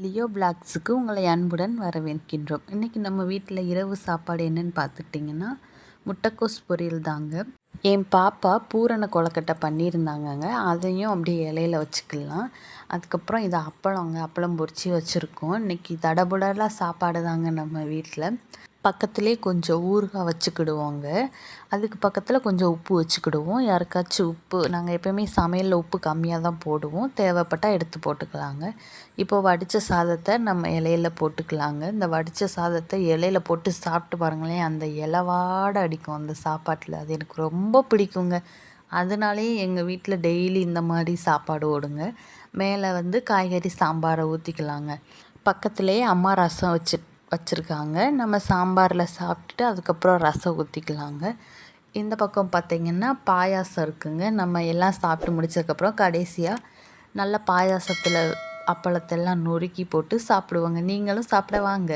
Leo பிளாக்ஸுக்கு உங்களை அன்புடன் வரவேற்கின்றோம். இன்றைக்கி நம்ம வீட்டில் இரவு சாப்பாடு என்னென்னு பார்த்துட்டிங்கன்னா முட்டைக்கோஸ் பொரியல் தாங்க. என் பாப்பா பூரண கொழுக்கட்டை பண்ணியிருந்தாங்கங்க. அதையும் அப்படியே இலையில வச்சுக்கலாம். அதுக்கப்புறம் இது அப்பளம் பொரிச்சு வச்சுருக்கோம். இன்றைக்கி தடபுடலாக சாப்பாடு தாங்க நம்ம வீட்டில். பக்கத்துலேயே கொஞ்சம் ஊறுகாய் வச்சுக்கிடுவோங்க. அதுக்கு பக்கத்தில் கொஞ்சம் உப்பு வச்சுக்கிடுவோம். யாருக்காச்சும் உப்பு நாங்கள் எப்போயுமே சமையலில் உப்பு கம்மியாக தான் போடுவோம். தேவைப்பட்டால் எடுத்து போட்டுக்கலாங்க. இப்போ வடித்த சாதத்தை நம்ம இலையில போட்டுக்கலாங்க. இந்த வடித்த சாதத்தை இலையில போட்டு சாப்பிட்டு பாருங்களேன், அந்த இலவாடை அடிக்கும் அந்த சாப்பாட்டில். அது எனக்கு ரொம்ப பிடிக்குங்க. அதனாலேயே எங்கள் வீட்டில் டெய்லி இந்த மாதிரி சாப்பாடு ஓடுங்க. மேலே காய்கறி சாம்பாரை ஊற்றிக்கலாங்க. பக்கத்துலேயே அம்மா ரசம் வச்சுருக்காங்க. நம்ம சாம்பாரில் சாப்பிட்டுட்டு அதுக்கப்புறம் ரசம் ஊற்றிக்கலாங்க. இந்த பக்கம் பார்த்திங்கன்னா பாயாசம் இருக்குங்க. நம்ம எல்லாம் சாப்பிட்டு முடிச்சதுக்கப்புறம் கடைசியாக நல்ல பாயாசத்தில் அப்பளத்தெல்லாம் நொறுக்கி போட்டு சாப்பிடுவோங்க. நீங்களும் சாப்பிட வாங்க.